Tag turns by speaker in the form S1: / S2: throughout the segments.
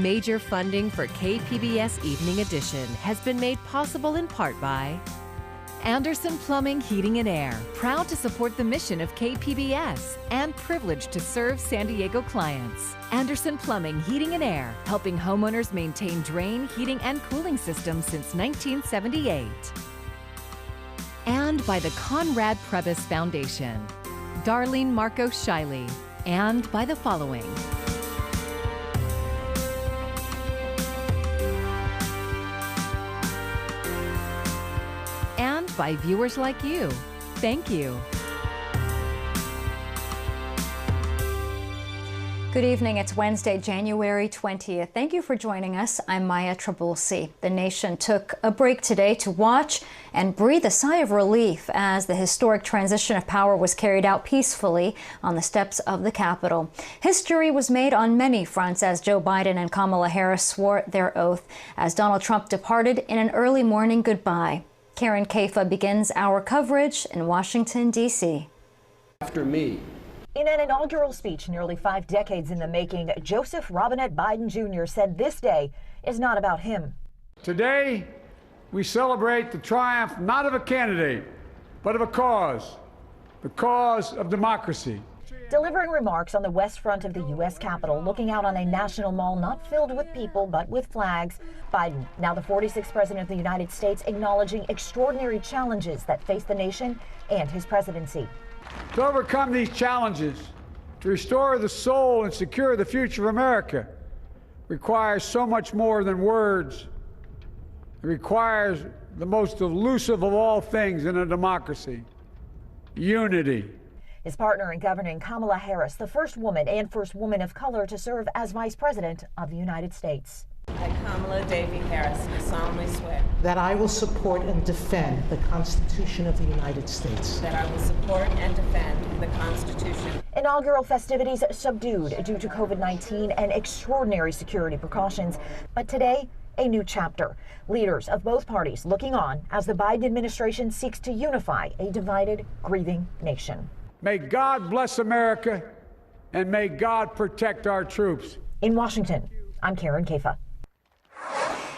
S1: Major funding for KPBS Evening Edition has been made possible in part by Anderson Plumbing, Heating and Air, proud to support the mission of KPBS and privileged to serve San Diego clients. Anderson Plumbing, Heating and Air, helping homeowners maintain drain, heating, and cooling systems since 1978. And by the Conrad Prebys Foundation, Darlene Marco Shiley, and by the following. And by viewers like you. Thank you.
S2: Good evening. It's Wednesday, January 20th. Thank you for joining us. I'm Maya Trabulsi. The nation took a break today to watch and breathe a sigh of relief as the historic transition of power was carried out peacefully on the steps of the Capitol. History was made on many fronts as Joe Biden and Kamala Harris swore their oath as Donald Trump departed in an early morning goodbye. Karen Kaifa begins our coverage in Washington, D.C.
S3: After me.
S4: In an inaugural speech nearly 5 decades in the making, Joseph Robinette Biden Jr. said this day is not about him.
S5: Today, we celebrate the triumph not of a candidate, but of a cause, the cause of democracy.
S4: Delivering remarks on the west front of the U.S. Capitol, looking out on a national mall not filled with people but with flags, Biden, now the 46th president of the United States, acknowledging extraordinary challenges that face the nation and his presidency.
S5: To overcome these challenges, to restore the soul and secure the future of America, requires so much more than words. It requires the most elusive of all things in a democracy, unity.
S4: His partner in governing, Kamala Harris, the first woman and first woman of color to serve as vice president of the United States.
S6: I, Kamala Davy Harris, do solemnly swear
S7: that I will support and defend the Constitution of the United States.
S6: that I will support and defend the Constitution.
S4: Inaugural festivities subdued due to COVID-19 and extraordinary security precautions. But today, a new chapter. Leaders of both parties looking on as the Biden administration seeks to unify a divided, grieving nation.
S5: May God bless America, and may God protect our troops.
S4: In Washington, I'm Karen Kaifa.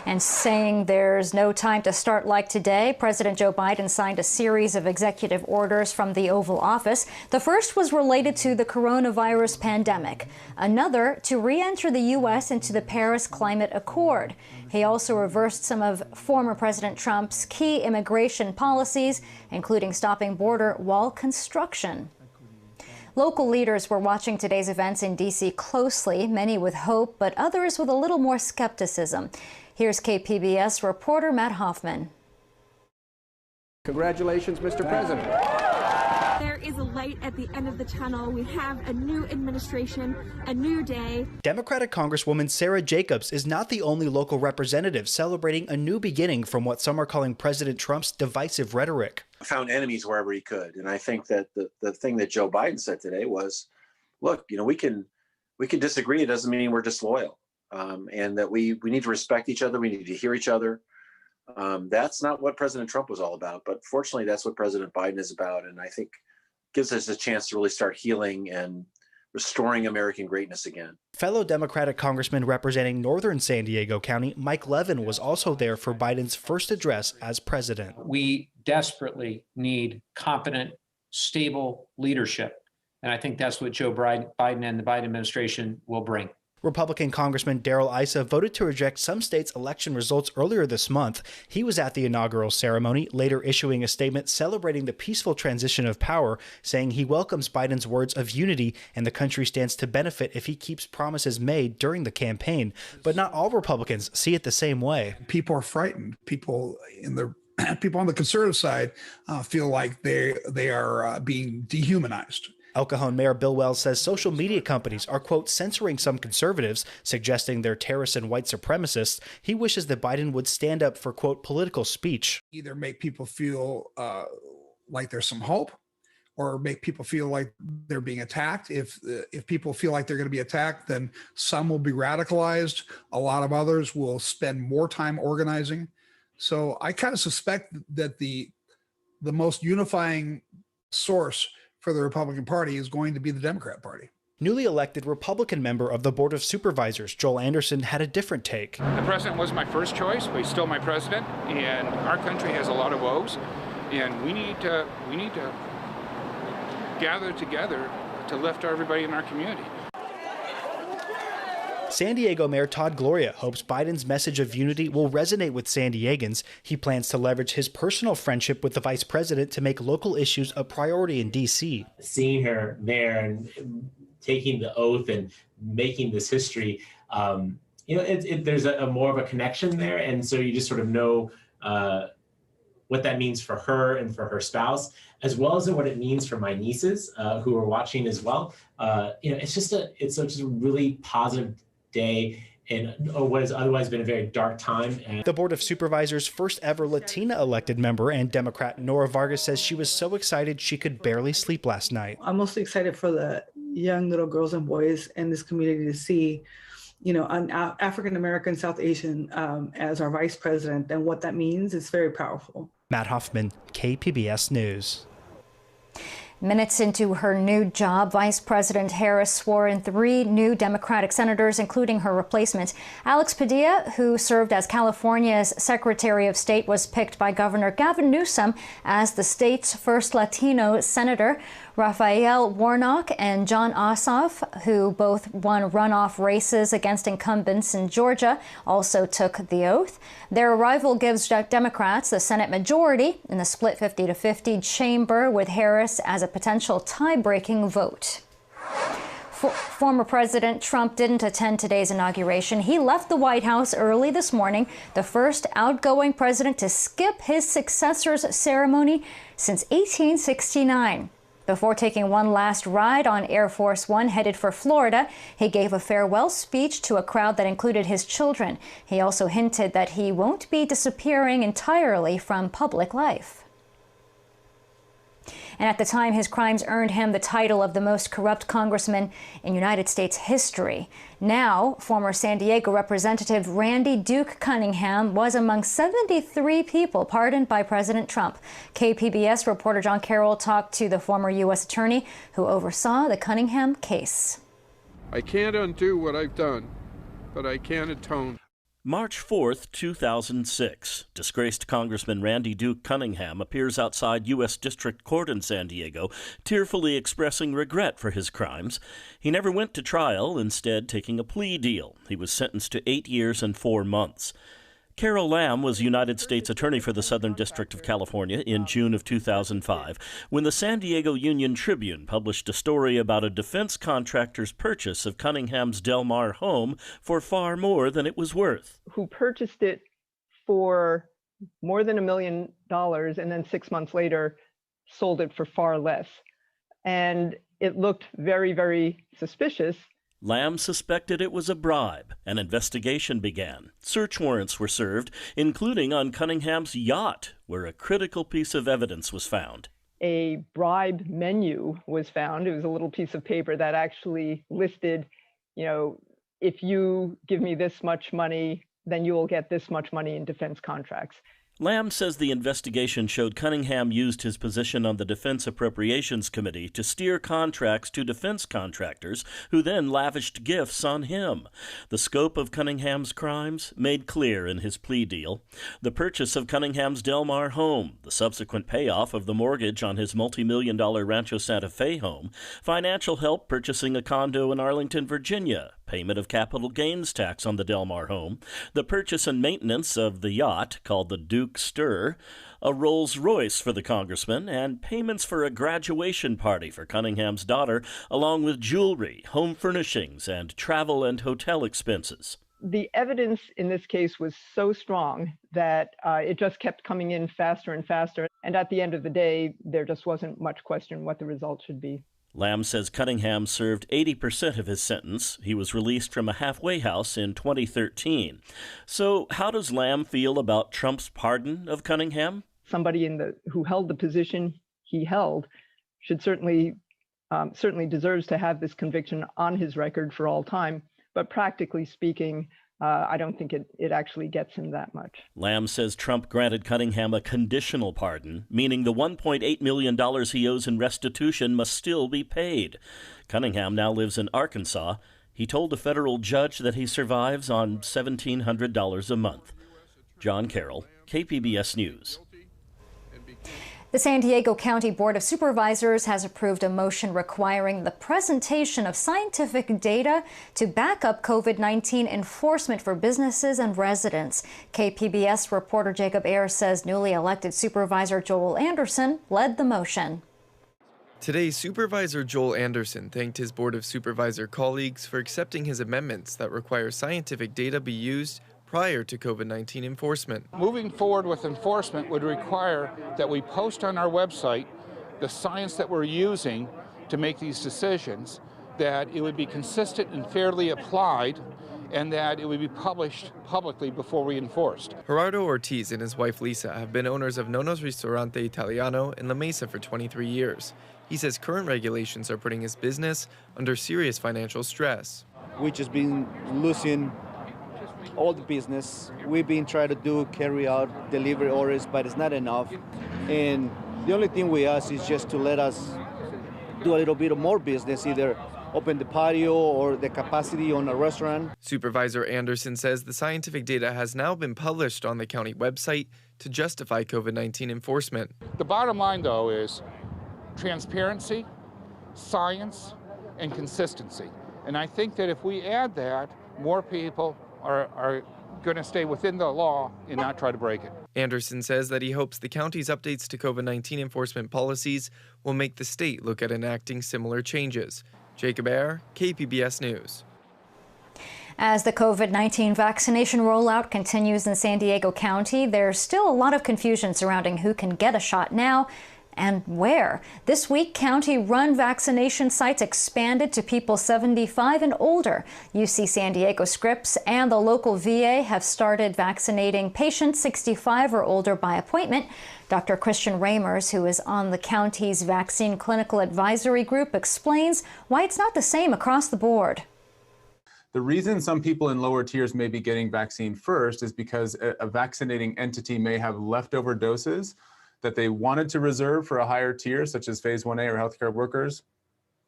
S2: And saying there's no time to start like today, President Joe Biden signed a series of executive orders from the Oval Office. The first was related to the coronavirus pandemic, another to re-enter the U.S. into the Paris Climate Accord. He also reversed some of former President Trump's key immigration policies, including stopping border wall construction. Local leaders were watching today's events in D.C. closely, many with hope, but others with a little more skepticism. Here's KPBS reporter Matt Hoffman.
S3: Congratulations, Mr. President.
S8: There is a light at the end of the tunnel. We have a new administration, a new day.
S9: Democratic Congresswoman Sarah Jacobs is not the only local representative celebrating a new beginning from what some are calling President Trump's divisive rhetoric.
S10: Found enemies wherever he could. And I think that the thing that Joe Biden said today was, look, we can disagree. It doesn't mean we're disloyal. And that we need to respect each other. We need to hear each other. That's not what President Trump was all about. But fortunately, that's what President Biden is about. And I think gives us a chance to really start healing and restoring American greatness again.
S9: Fellow Democratic Congressman representing northern San Diego County, Mike Levin, was also there for Biden's first address as president.
S11: We desperately need competent, stable leadership. And I think that's what Joe Biden and the Biden administration will bring.
S9: Republican Congressman Darrell Issa voted to reject some states' election results earlier this month. He was at the inaugural ceremony, later issuing a statement celebrating the peaceful transition of power, saying he welcomes Biden's words of unity and the country stands to benefit if he keeps promises made during the campaign. But not all Republicans see it the same way.
S12: People are frightened. People on the conservative side feel like they are being dehumanized.
S9: El Cajon Mayor Bill Wells says social media companies are, quote, censoring some conservatives, suggesting they're terrorists and white supremacists. He wishes that Biden would stand up for, quote, political speech.
S12: Either make people feel like there's some hope or make people feel like they're being attacked. If people feel like they're going to be attacked, then some will be radicalized. A lot of others will spend more time organizing. So I kind of suspect that the most unifying source for the Republican Party is going to be the Democrat Party.
S9: Newly elected Republican member of the Board of Supervisors, Joel Anderson, had a different take.
S13: The president was my first choice, but he's still my president, and our country has a lot of woes, and we need to gather together to lift everybody in our community.
S9: San Diego Mayor Todd Gloria hopes Biden's message of unity will resonate with San Diegans. He plans to leverage his personal friendship with the vice president to make local issues a priority in D.C.
S14: Seeing her there and taking the oath and making this history, there's a more of a connection there. And so you just sort of know what that means for her and for her spouse, as well as what it means for my nieces who are watching as well. It's just a really positive day in what has otherwise been a very dark time.
S9: The Board of Supervisors' first ever Latina elected member and Democrat Nora Vargas says she was so excited she could barely sleep last night.
S15: I'm mostly excited for the young little girls and boys in this community to see, an African-American, South Asian as our vice president, and what that means is very powerful.
S9: Matt Hoffman, KPBS News.
S2: Minutes into her new job, Vice President Harris swore in 3 new Democratic senators, including her replacement. Alex Padilla, who served as California's Secretary of State, was picked by Governor Gavin Newsom as the state's first Latino senator. Raphael Warnock and John Ossoff, who both won runoff races against incumbents in Georgia, also took the oath. Their arrival gives Democrats the Senate majority in the split 50-50 chamber, with Harris as a potential tie-breaking vote. Former President Trump didn't attend today's inauguration. He left the White House early this morning, the first outgoing president to skip his successor's ceremony since 1869. Before taking one last ride on Air Force One headed for Florida, he gave a farewell speech to a crowd that included his children. He also hinted that he won't be disappearing entirely from public life. And at the time, his crimes earned him the title of the most corrupt congressman in United States history. Now, former San Diego Representative Randy Duke Cunningham was among 73 people pardoned by President Trump. KPBS reporter John Carroll talked to the former U.S. attorney who oversaw the Cunningham case.
S16: I can't undo what I've done, but I can atone.
S17: March 4th, 2006, disgraced Congressman Randy Duke Cunningham appears outside U.S. District Court in San Diego, tearfully expressing regret for his crimes. He never went to trial, instead taking a plea deal. He was sentenced to 8 years and 4 months. Carol Lamb was United States Attorney for the Southern District of California in June of 2005 when the San Diego Union Tribune published a story about a defense contractor's purchase of Cunningham's Del Mar home for far more than it was worth.
S18: Who purchased it for more than $1 million and then 6 months later sold it for far less. And it looked very, very suspicious.
S17: Lamb suspected it was a bribe. An investigation began. Search warrants were served, including on Cunningham's yacht, where a critical piece of evidence was found.
S18: A bribe menu was found. It was a little piece of paper that actually listed, if you give me this much money, then you will get this much money in defense contracts.
S17: Lamb says the investigation showed Cunningham used his position on the Defense Appropriations Committee to steer contracts to defense contractors, who then lavished gifts on him. The scope of Cunningham's crimes made clear in his plea deal. The purchase of Cunningham's Del Mar home, the subsequent payoff of the mortgage on his multi-million-dollar Rancho Santa Fe home, financial help purchasing a condo in Arlington, Virginia, payment of capital gains tax on the Del Mar home, the purchase and maintenance of the yacht called the Duke Stir, a Rolls-Royce for the congressman, and payments for a graduation party for Cunningham's daughter, along with jewelry, home furnishings, and travel and hotel expenses.
S18: The evidence in this case was so strong that it just kept coming in faster and faster. And at the end of the day, there just wasn't much question what the result should be.
S17: Lamb says Cunningham served 80% of his sentence. He was released from a halfway house in 2013. So how does Lamb feel about Trump's pardon of Cunningham?
S18: Somebody who held the position he held should certainly deserves to have this conviction on his record for all time. But practically speaking, I don't think it actually gets him that much.
S17: Lamb says Trump granted Cunningham a conditional pardon, meaning the $1.8 million he owes in restitution must still be paid. Cunningham now lives in Arkansas. He told a federal judge that he survives on $1,700 a month. John Carroll, KPBS News.
S2: The San Diego County Board of Supervisors has approved a motion requiring the presentation of scientific data to back up COVID-19 enforcement for businesses and residents. KPBS reporter Jacob Ayers says newly elected Supervisor Joel Anderson led the motion.
S19: Today, Supervisor Joel Anderson thanked his Board of Supervisor colleagues for accepting his amendments that require scientific data be used prior to COVID-19 enforcement.
S13: Moving forward with enforcement would require that we post on our website the science that we're using to make these decisions, that it would be consistent and fairly applied, and that it would be published publicly before we enforced.
S19: Gerardo Ortiz and his wife Lisa have been owners of Nono's Ristorante Italiano in La Mesa for 23 years. He says current regulations are putting his business under serious financial stress.
S20: We've just been losing all the business. We've been trying to carry out delivery orders, but it's not enough. And the only thing we ask is just to let us do a little bit more business, either open the patio or the capacity on a restaurant.
S19: Supervisor Anderson says the scientific data has now been published on the county website to justify COVID-19 enforcement.
S13: The bottom line, though, is transparency, science, and consistency. And I think that if we add that, more people are going to stay within the law and not try to break it.
S19: Anderson says that he hopes the county's updates to COVID-19 enforcement policies will make the state look at enacting similar changes. Jacob Ayer, KPBS News.
S2: As the COVID-19 vaccination rollout continues in San Diego County, there's still a lot of confusion surrounding who can get a shot now and where. This week, county-run vaccination sites expanded to people 75 and older. UC San Diego Scripps and the local VA have started vaccinating patients 65 or older by appointment. Dr. Christian Ramers, who is on the county's Vaccine Clinical Advisory Group, explains why it's not the same across the board.
S21: The reason some people in lower tiers may be getting vaccine first is because a vaccinating entity may have leftover doses that they wanted to reserve for a higher tier, such as phase 1A or healthcare workers.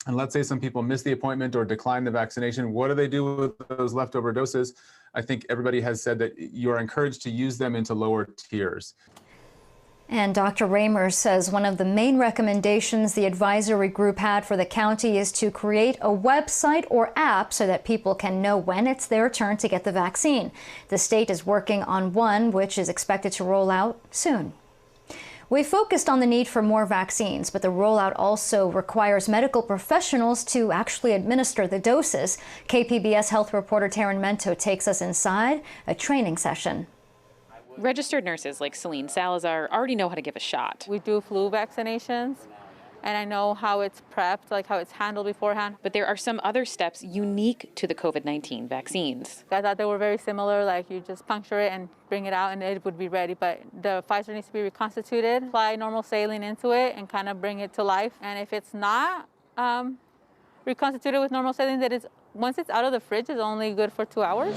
S21: And let's say some people miss the appointment or decline the vaccination. What do they do with those leftover doses? I think everybody has said that you are encouraged to use them into lower tiers.
S2: And Dr. Ramers says one of the main recommendations the advisory group had for the county is to create a website or app so that people can know when it's their turn to get the vaccine. The state is working on one, which is expected to roll out soon. We focused on the need for more vaccines, but the rollout also requires medical professionals to actually administer the doses. KPBS health reporter Taryn Mento takes us inside a training session.
S22: Registered nurses like Celine Salazar already know how to give a shot.
S23: We do flu vaccinations, and I know how it's prepped, like how it's handled beforehand.
S22: But there are some other steps unique to the COVID-19 vaccines.
S23: I thought they were very similar, like you just puncture it and bring it out and it would be ready. But the Pfizer needs to be reconstituted, apply normal saline into it and kind of bring it to life. And if it's not reconstituted with normal saline, that is, once it's out of the fridge, it's only good for 2 hours.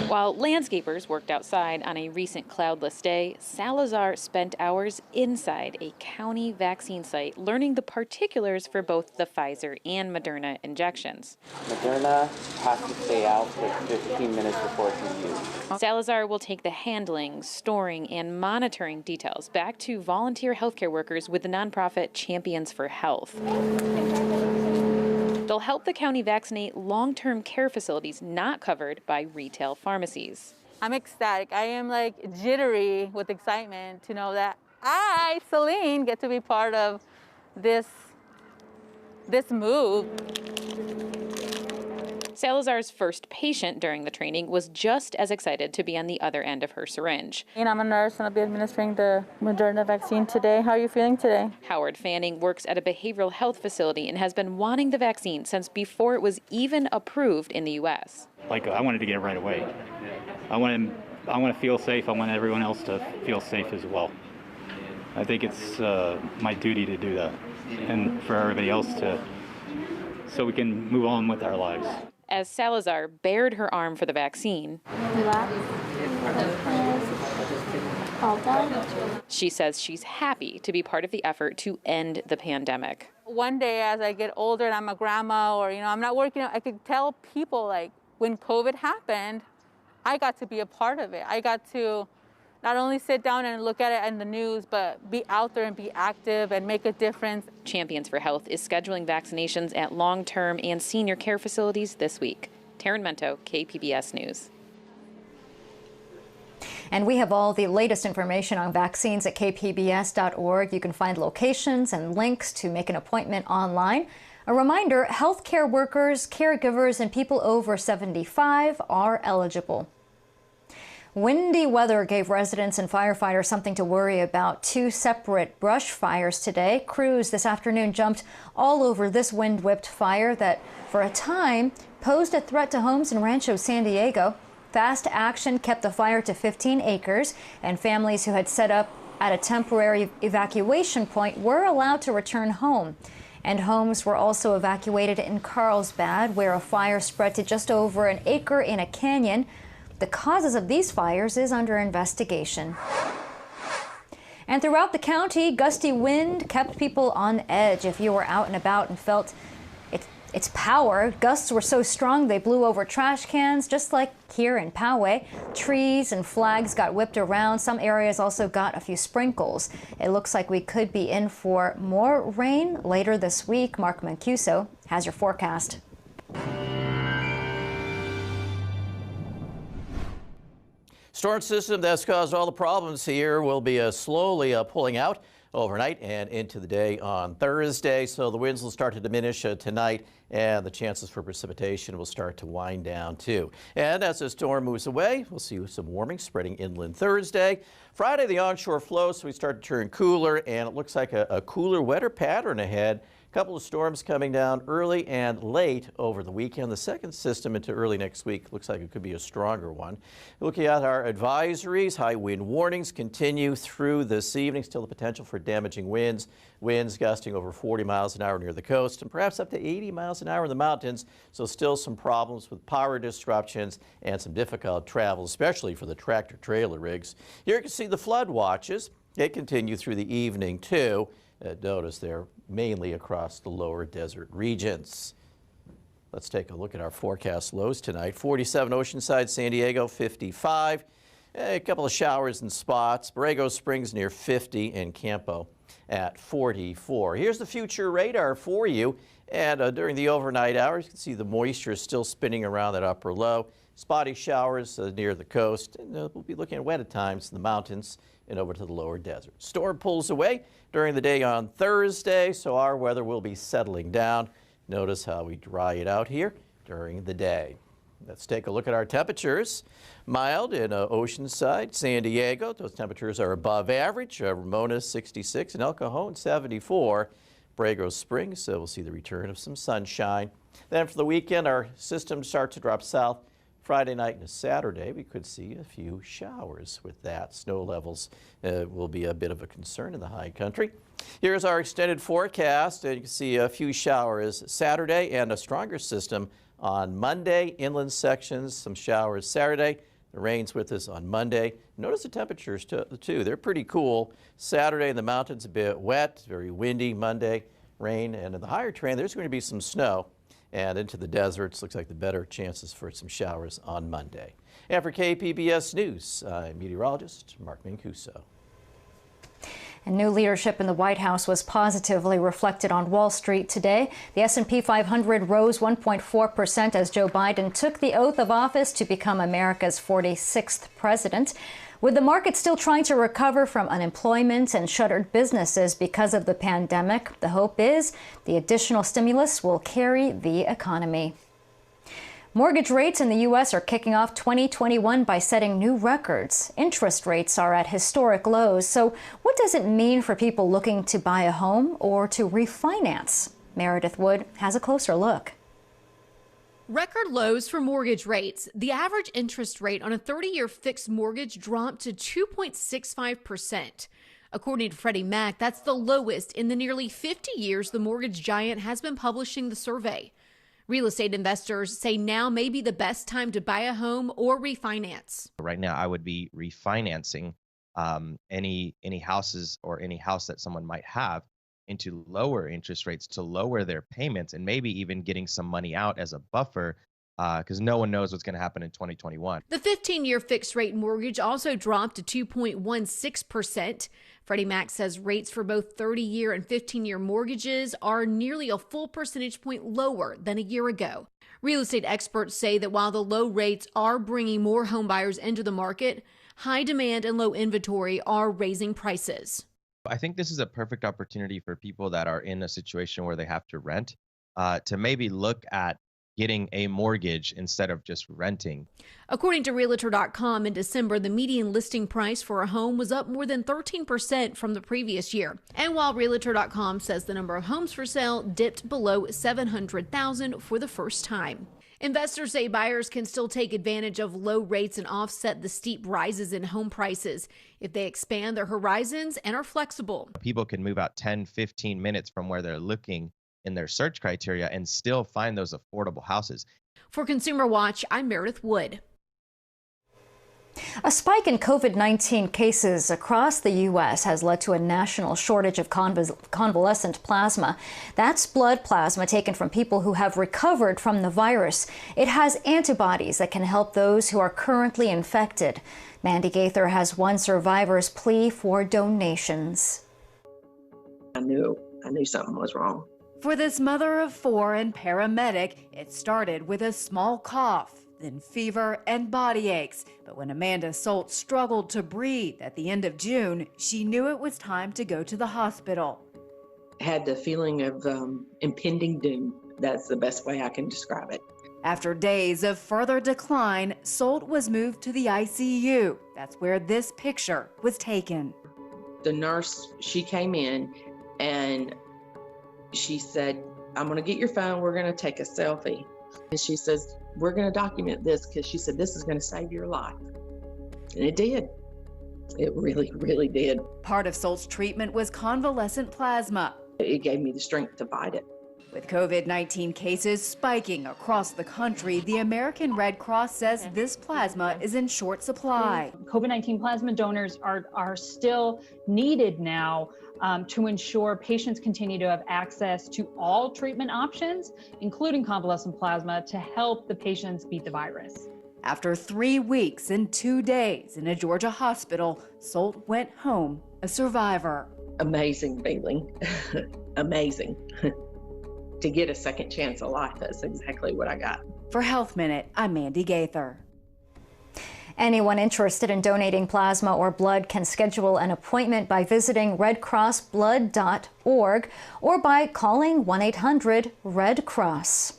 S22: While landscapers worked outside on a recent cloudless day, Salazar spent hours inside a county vaccine site learning the particulars for both the Pfizer and Moderna injections.
S24: Moderna has to stay out for 15 minutes before it's used.
S22: Salazar will take the handling, storing, and monitoring details back to volunteer healthcare workers with the nonprofit Champions for Health. They'll help the county vaccinate long-term care facilities not covered by retail pharmacies.
S23: I'm ecstatic. I am like jittery with excitement to know that I, Celine, get to be part of this move.
S22: Salazar's first patient during the training was just as excited to be on the other end of her syringe.
S23: And I'm a nurse and I'll be administering the Moderna vaccine today. How are you feeling today?
S22: Howard Fanning works at a behavioral health facility and has been wanting the vaccine since before it was even approved in the U.S.
S25: I wanted to get it right away. I want to feel safe. I want everyone else to feel safe as well. I think it's my duty to do that and for everybody else so we can move on with our lives.
S22: as Salazar bared her arm for the vaccine. She says she's happy to be part of the effort to end the pandemic.
S23: One day as I get older and I'm a grandma or, I'm not working, I could tell people like when COVID happened, I got to be a part of it. I got to not only sit down and look at it in the news, but be out there and be active and make a difference.
S22: Champions for Health is scheduling vaccinations at long-term and senior care facilities this week. Taryn Mento, KPBS News.
S2: And we have all the latest information on vaccines at kpbs.org. You can find locations and links to make an appointment online. A reminder, healthcare workers, caregivers, and people over 75 are eligible. Windy weather gave residents and firefighters something to worry about. 2 separate brush fires today. Crews this afternoon jumped all over this wind-whipped fire that, for a time, posed a threat to homes in Rancho San Diego. Fast action kept the fire to 15 acres, and families who had set up at a temporary evacuation point were allowed to return home. And homes were also evacuated in Carlsbad, where a fire spread to just over an acre in a canyon. The causes of these fires is under investigation. And throughout the county, gusty wind kept people on edge. If you were out and about and felt its power, gusts were so strong they blew over trash cans, just like here in Poway. Trees and flags got whipped around. Some areas also got a few sprinkles. It looks like we could be in for more rain later this week. Mark Mancuso has your forecast.
S1: Storm system that's caused all the problems here will be slowly pulling out overnight and into the day on Thursday. So the winds will start to diminish tonight, and the chances for precipitation will start to wind down too. And as the storm moves away, we'll see some warming spreading inland Thursday. Friday, the onshore flow, so we start to turn cooler, and it looks like a cooler, wetter pattern ahead. A couple of storms coming down early and late over the weekend. The second system into early next week looks like it could be a stronger one. Looking at our advisories, high wind warnings continue through this evening. Still the potential for damaging winds. Winds gusting over 40 miles an hour near the coast and perhaps up to 80 miles an hour in the mountains. So still some problems with power disruptions and some difficult travel, especially for the tractor trailer rigs. Here you can see the flood watches. They continue through the evening too. Notice they're mainly across the lower desert regions. Let's take a look at our forecast lows tonight. 47 Oceanside, San Diego, 55. A couple of showers in spots. Borrego Springs near 50 and Campo at 44. Here's the future radar for you. And during the overnight hours, you can see the moisture is still spinning around that upper low. Spotty showers near the coast. And we'll be looking at wet at times in the mountains and over to the lower desert. Storm pulls away during the day on Thursday, so our weather will be settling down. Notice how we dry it out here during the day. Let's take a look at our temperatures. Mild in Oceanside, San Diego. Those temperatures are above average. Ramona 66 and El Cajon 74. Borrego Springs, so we'll see the return of some sunshine. Then for the weekend, our system starts to drop south. Friday night and Saturday, we could see a few showers with that. Snow levels will be a bit of a concern in the high country. Here's our extended forecast. You can see a few showers Saturday and a stronger system on Monday. Inland sections, some showers Saturday. The rain's with us on Monday. Notice the temperatures too. They're pretty cool. Saturday in the mountains a bit wet, very windy. Monday, rain. And in the higher terrain, there's going to be some snow. And into the deserts, looks like the better chances for some showers on Monday. And for KPBS News, I'm meteorologist Mark Mancuso.
S2: And new leadership in the White House was positively reflected on Wall Street today. The S&P 500 rose 1.4% as Joe Biden took the oath of office to become America's 46th president. With the market still trying to recover from unemployment and shuttered businesses because of the pandemic, the hope is the additional stimulus will carry the economy. Mortgage rates in the U.S. are kicking off 2021 by setting new records. Interest rates are at historic lows. So what does it mean for people looking to buy a home or to refinance? Meredith Wood has a closer look.
S4: Record lows for mortgage rates. The average interest rate on a 30-year fixed mortgage dropped to 2.65%. According to Freddie Mac, that's the lowest in the nearly 50 years the mortgage giant has been publishing the survey. Real estate investors say now may be the best time to buy a home or refinance.
S3: Right now, I would be refinancing any houses or any house that someone might have into lower interest rates to lower their payments, and maybe even getting some money out as a buffer, because no one knows what's going to happen in 2021.
S4: The 15-year fixed rate mortgage also dropped to 2.16%. Freddie Mac says rates for both 30-year and 15-year mortgages are nearly a full percentage point lower than a year ago. Real estate experts say that while the low rates are bringing more home buyers into the market, high demand and low inventory are raising prices.
S3: I think this is a perfect opportunity for people that are in a situation where they have to rent to maybe look at getting a mortgage instead of just renting.
S4: According to Realtor.com, in December, the median listing price for a home was up more than 13% from the previous year. And while Realtor.com says the number of homes for sale dipped below 700,000 for the first time. Investors say buyers can still take advantage of low rates and offset the steep rises in home prices if they expand their horizons and are flexible.
S3: People can move out 10, 15 minutes from where they're looking in their search criteria and still find those affordable houses.
S4: For Consumer Watch, I'm Meredith Wood.
S2: A spike in COVID-19 cases across the U.S. has led to a national shortage of convalescent plasma. That's blood plasma taken from people who have recovered from the virus. It has antibodies that can help those who are currently infected. Mandy Gaither has one survivor's plea for donations.
S5: I knew something was wrong.
S6: For this mother of four and paramedic, it started with a small cough, then fever and body aches. But when Amanda Solt struggled to breathe at the end of June, she knew it was time to go to the hospital.
S5: I had the feeling of impending doom. That's the best way I can describe it.
S6: After days of further decline, Solt was moved to the ICU. That's where this picture was taken.
S5: The nurse, she came in and she said, "I'm going to get your phone. We're going to take a selfie." And she says, "We're going to document this," because she said, "This is going to save your life." And it did. It really, really did.
S6: Part of Solt's treatment was convalescent plasma.
S5: It gave me the strength to fight it.
S6: With COVID-19 cases spiking across the country, the American Red Cross says this plasma is in short supply.
S7: COVID-19 plasma donors are still needed now to ensure patients continue to have access to all treatment options, including convalescent plasma, to help the patients beat the virus.
S6: After 3 weeks and 2 days in a Georgia hospital, Solt went home a survivor.
S5: Amazing feeling. Amazing. To get a second chance at life, that's exactly what I got.
S6: For Health Minute, I'm Mandy Gaither.
S2: Anyone interested in donating plasma or blood can schedule an appointment by visiting redcrossblood.org or by calling 1-800-RED-CROSS.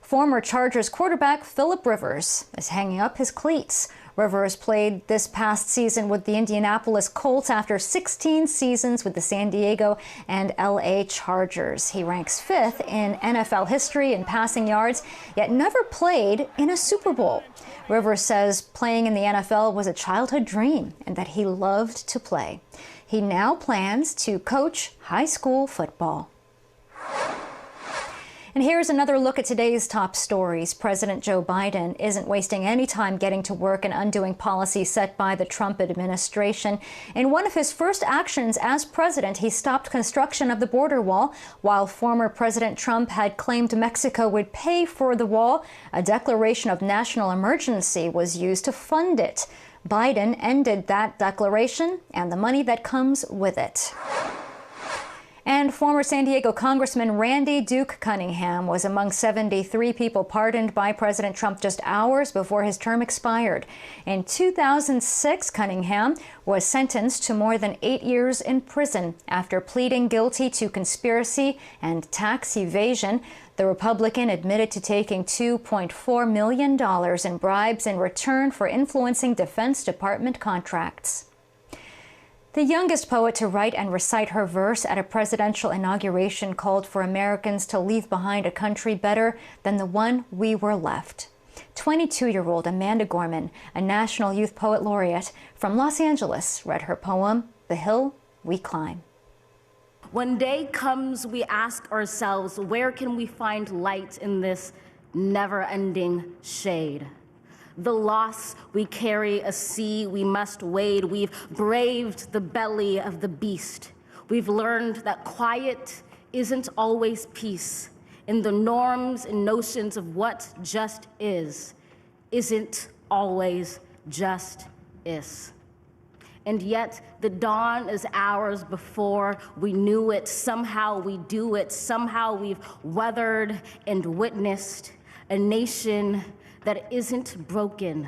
S2: Former Chargers quarterback Phillip Rivers is hanging up his cleats. Rivers played this past season with the Indianapolis Colts after 16 seasons with the San Diego and LA Chargers. He ranks 5th in NFL history in passing yards, yet never played in a Super Bowl. Rivers says playing in the NFL was a childhood dream and that he loved to play. He now plans to coach high school football. And here's another look at today's top stories. President Joe Biden isn't wasting any time getting to work and undoing policies set by the Trump administration. In one of his first actions as president, he stopped construction of the border wall. While former President Trump had claimed Mexico would pay for the wall, a declaration of national emergency was used to fund it. Biden ended that declaration and the money that comes with it. And former San Diego Congressman Randy Duke Cunningham was among 73 people pardoned by President Trump just hours before his term expired. In 2006, Cunningham was sentenced to more than 8 years in prison after pleading guilty to conspiracy and tax evasion. The Republican admitted to taking $2.4 million in bribes in return for influencing Defense Department contracts. The youngest poet to write and recite her verse at a presidential inauguration called for Americans to leave behind a country better than the one we were left. 22-year-old Amanda Gorman, a National Youth Poet Laureate from Los Angeles, read her poem, The Hill We Climb.
S8: When day comes, we ask ourselves, where can we find light in this never-ending shade? The loss we carry, a sea we must wade. We've braved the belly of the beast. We've learned that quiet isn't always peace. In the norms and notions of what just isn't always just is. And yet the dawn is ours before we knew it. Somehow we do it. Somehow we've weathered and witnessed a nation that isn't broken,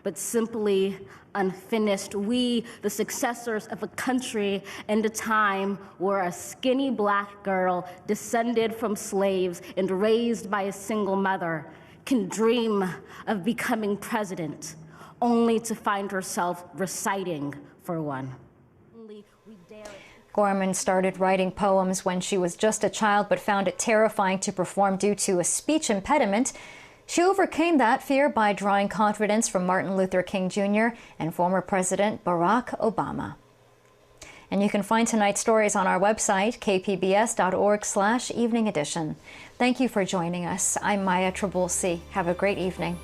S8: but simply unfinished. We, the successors of a country and a time where a skinny black girl descended from slaves and raised by a single mother can dream of becoming president, only to find herself reciting for one.
S2: Gorman started writing poems when she was just a child, but found it terrifying to perform due to a speech impediment. She overcame that fear by drawing confidence from Martin Luther King Jr. and former President Barack Obama. And you can find tonight's stories on our website, kpbs.org/evening edition. Thank you for joining us. I'm Maya Trabulsi. Have a great evening.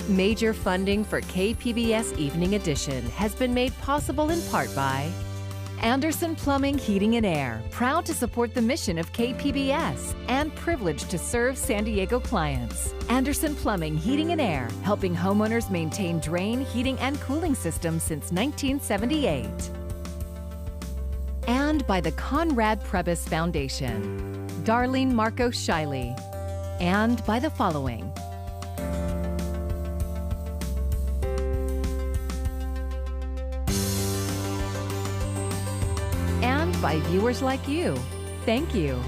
S10: Major funding for KPBS Evening Edition has been made possible in part by Anderson Plumbing, Heating and Air, proud to support the mission of KPBS and privileged to serve San Diego clients. Anderson Plumbing, Heating and Air, helping homeowners maintain drain, heating, and cooling systems since 1978. And by the Conrad Prebys Foundation, Darlene Marco Shiley. And by the following: by viewers like you. Thank you.